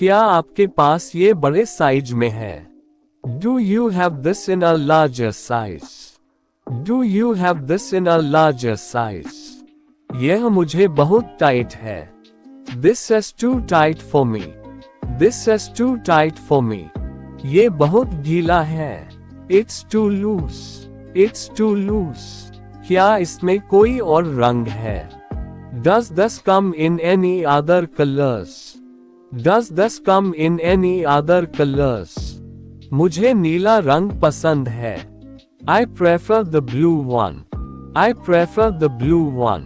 क्या आपके पास ये बड़े साइज में है? Do you have this in a larger size? Do you have this in a larger size? यह मुझे बहुत टाइट है। This is too tight for me. This is too tight for me. ये बहुत ढीला है। It's too loose. It's too loose. क्या इसमें कोई और रंग है? Does this come in any other colors? Does this come in any other colors? मुझे नीला रंग पसंद है। I prefer the blue one. I prefer the blue one.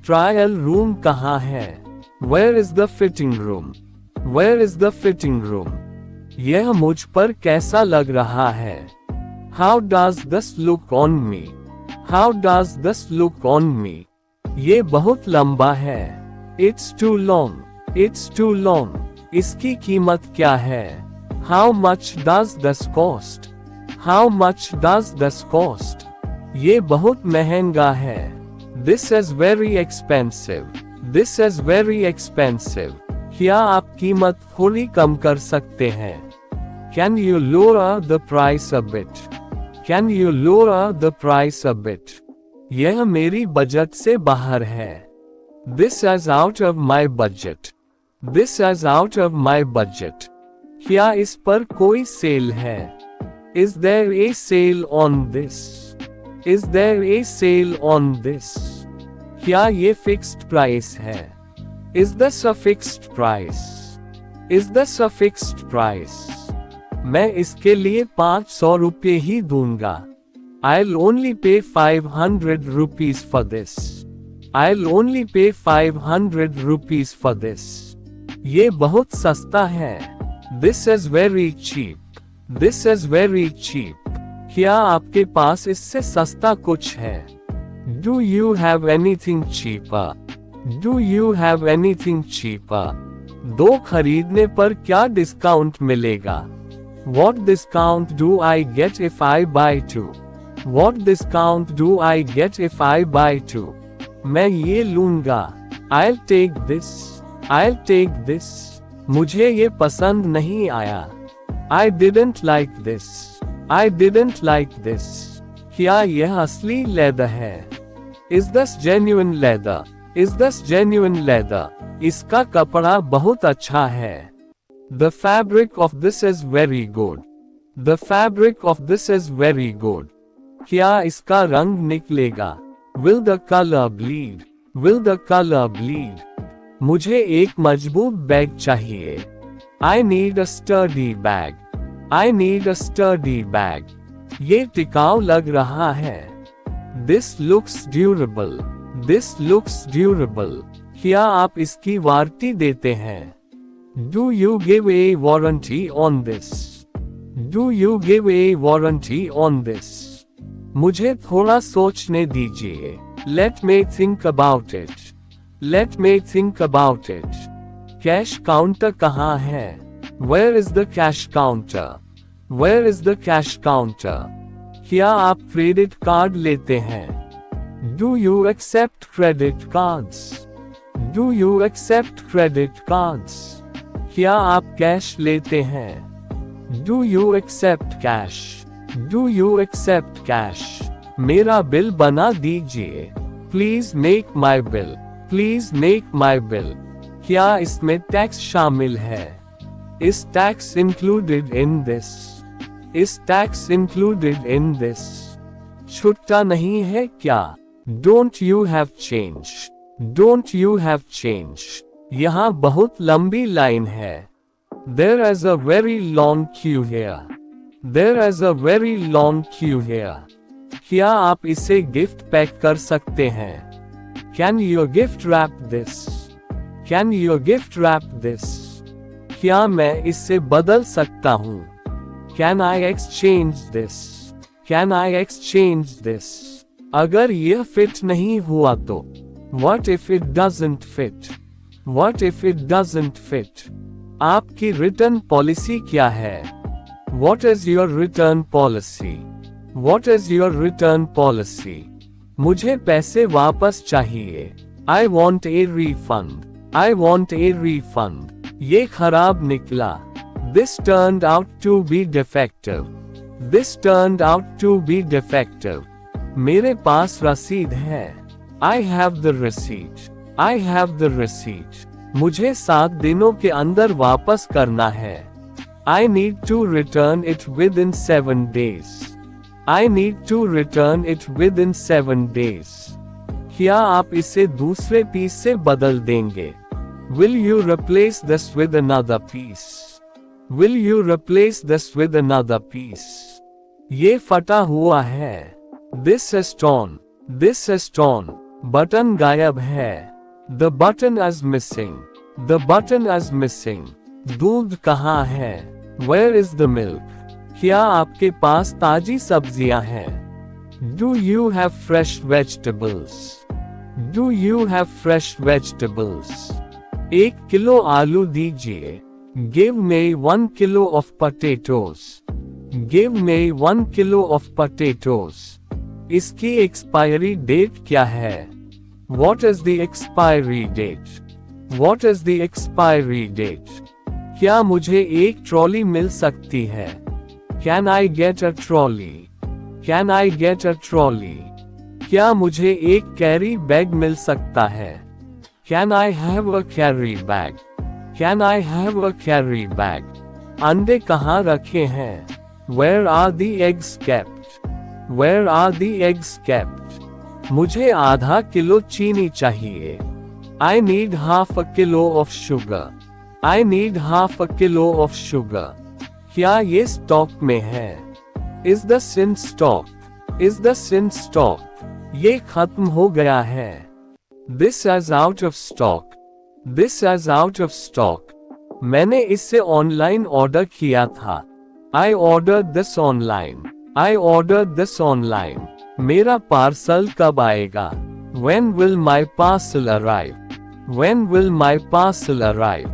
Trial room कहाँ है? Where is the fitting room? Where is the fitting room? यह मुझ पर कैसा लग रहा है? How does this look on me? How does this look on me? ये बहुत लंबा है। It's too long. It's too long. इसकी कीमत क्या है? How much does this cost? How much does this cost? ये बहुत महंगा है। This is very expensive. This is very expensive. क्या आप कीमत थोड़ी कम कर सकते हैं? Can you lower the price a bit? Can you lower the price a bit? यह मेरी बजट से बाहर है। This is out of my budget. This is out of my budget. क्या इस पर कोई सेल है? Is there a sale on this? Is there a sale on this? क्या ये फिक्स्ड प्राइस है? Is this a fixed price? Is this a fixed price? मैं इसके लिए 500 रुपये ही दूंगा। I'll only pay 500 rupees for this. I'll only pay 500 rupees for this. ये बहुत सस्ता है। This is very cheap. This is very cheap. क्या आपके पास इससे सस्ता कुछ है? Do you have anything cheaper? Do you have anything cheaper? दो खरीदने पर क्या डिस्काउंट मिलेगा? What discount do I get if I buy two? What discount do I get if I buy two? मैं ये लूंगा। I'll take this. I'll take this. मुझे ये पसंद नहीं आया। I didn't like this. I didn't like this. क्या यह असली लेदर है? Is this genuine leather? Is this genuine leather? इसका कपड़ा बहुत अच्छा है। The fabric of this is very good. The fabric of this is very good. क्या इसका रंग निकलेगा? Will the color bleed? Will the color bleed? मुझे एक मजबूत बैग चाहिए। I need a sturdy bag. I need a sturdy bag. ये टिकाऊ लग रहा है। This looks durable. This looks durable. क्या आप इसकी वारंटी देते हैं? Do you give a warranty on this? Do you give a warranty on this? मुझे थोड़ा सोचने दीजिए। Let me think about it. Let me think about it. Cash counter कहाँ है? Where is the cash counter? Where is the cash counter? क्या आप credit card लेते हैं? Do you accept credit cards? Do you accept credit cards? क्या आप cash लेते हैं? Do you accept cash? Do you accept cash? मेरा bill बना दीजिए। Please make my bill. Please make my bill. क्या इसमें टैक्स शामिल है? Is tax included in this? Is tax included in this? छुट्टा नहीं है क्या? Don't you have change? Don't you have change? यहाँ बहुत लंबी लाइन है। There is a very long queue here. There is a very long queue here. क्या आप इसे गिफ्ट पैक कर सकते हैं? Can you gift wrap this? Can you gift wrap this? क्या मैं इससे बदल सकता हूँ? Can I exchange this? Can I exchange this? अगर यह फिट नहीं हुआ तो? What if it doesn't fit? What if it doesn't fit? आपकी रिटर्न पॉलिसी क्या है? What is your return policy? What is your return policy? मुझे पैसे वापस चाहिए। I want a refund. I want a refund. ये खराब निकला। This turned out to be defective. This turned out to be defective. मेरे पास रसीद है। I have the receipt. I have the receipt. मुझे 7 दिनों के अंदर वापस करना है। I need to return it within 7 days. I need to return it within 7 days. क्या आप इसे दूसरे पीस से बदल देंगे? Will you replace this with another piece? Will you replace this with another piece? ये फटा हुआ है। This is torn. This is torn. Button गायब है। The button is missing. The button is missing. दूध कहाँ है? Where is the milk? क्या आपके पास ताजी सब्जियां हैं? Do you have fresh vegetables? Do you have fresh vegetables? 1 kilo आलू दीजिए। Give me 1 kilo of potatoes. Give me 1 kilo of potatoes. इसकी एक्सपायरी डेट क्या है? What is the expiry date? What is the expiry date? क्या मुझे एक trolley मिल सकती है? Can I get a trolley? Can I get a trolley? क्या मुझे एक कैरी बैग मिल सकता है? Can I have a carry bag? Can I have a carry bag? अंडे कहाँ रखे हैं? Where are the eggs kept? Where are the eggs kept? मुझे आधा किलो चीनी चाहिए। I need half a kilo of sugar. I need half a kilo of sugar. क्या ये स्टॉक में है? Is this in stock? Is this in stock? ये खत्म हो गया है। This is out of stock. This is out of stock. मैंने इसे ऑनलाइन ऑर्डर किया था। I ordered this online. I ordered this online. मेरा पार्सल कब आएगा? When will my parcel arrive? When will my parcel arrive?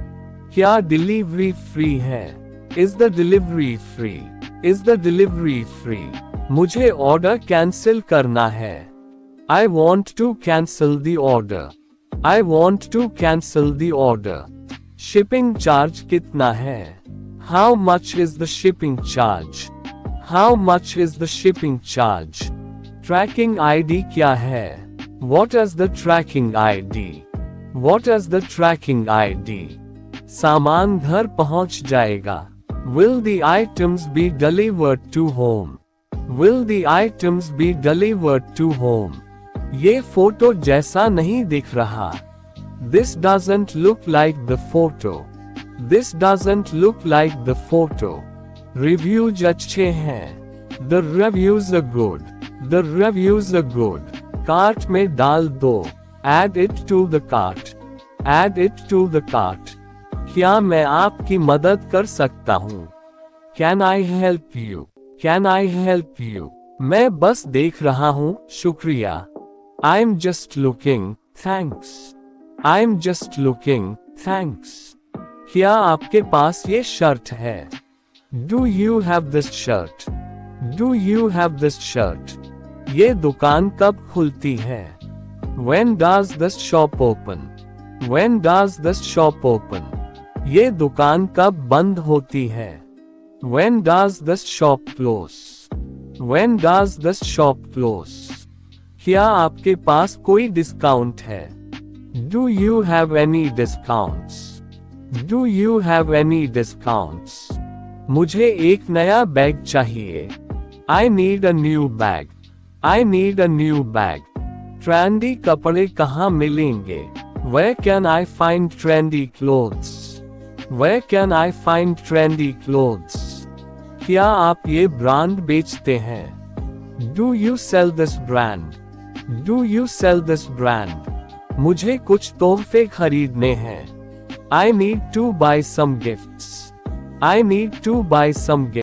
क्या delivery free है? Is the delivery free? Is the delivery free? मुझे order cancel करना है। I want to cancel the order. I want to cancel the order. Shipping charge कितना है? How much is the shipping charge? How much is the shipping charge? Tracking ID क्या है? What is the tracking ID? What is the tracking ID? सामान घर पहुंच जाएगा। Will the items be delivered to home? Will the items be delivered to home? ये photo जैसा नहीं दिख रहा। This doesn't look like the photo. This doesn't look like the photo. Reviews अच्छे हैं। The reviews are good. The reviews are good. Cart में डाल दो। Add it to the cart. Add it to the cart. क्या मैं आपकी मदद कर सकता हूँ? Can I help you? Can I help you? मैं बस देख रहा हूँ, शुक्रिया। I'm just looking, thanks. I'm just looking, thanks. क्या आपके पास ये शर्ट है? Do you have this shirt? Do you have this shirt? ये दुकान कब खुलती है? When does this shop open? When does this shop open? ये दुकान कब बंद होती है? When does this shop close? When does this shop close? क्या आपके पास कोई डिस्काउंट है? Do you have any discounts? Do you have any discounts? मुझे एक नया बैग चाहिए। I need a new bag. I need a new bag. Trendy कपड़े कहाँ मिलेंगे? Where can I find trendy clothes? Where can I find trendy clothes? क्या आप ये ब्रांड बेचते हैं? Do you sell this brand? Do you sell this brand? मुझे कुछ तोहफे खरीदने हैं। I need to buy some gifts. I need to buy some gifts.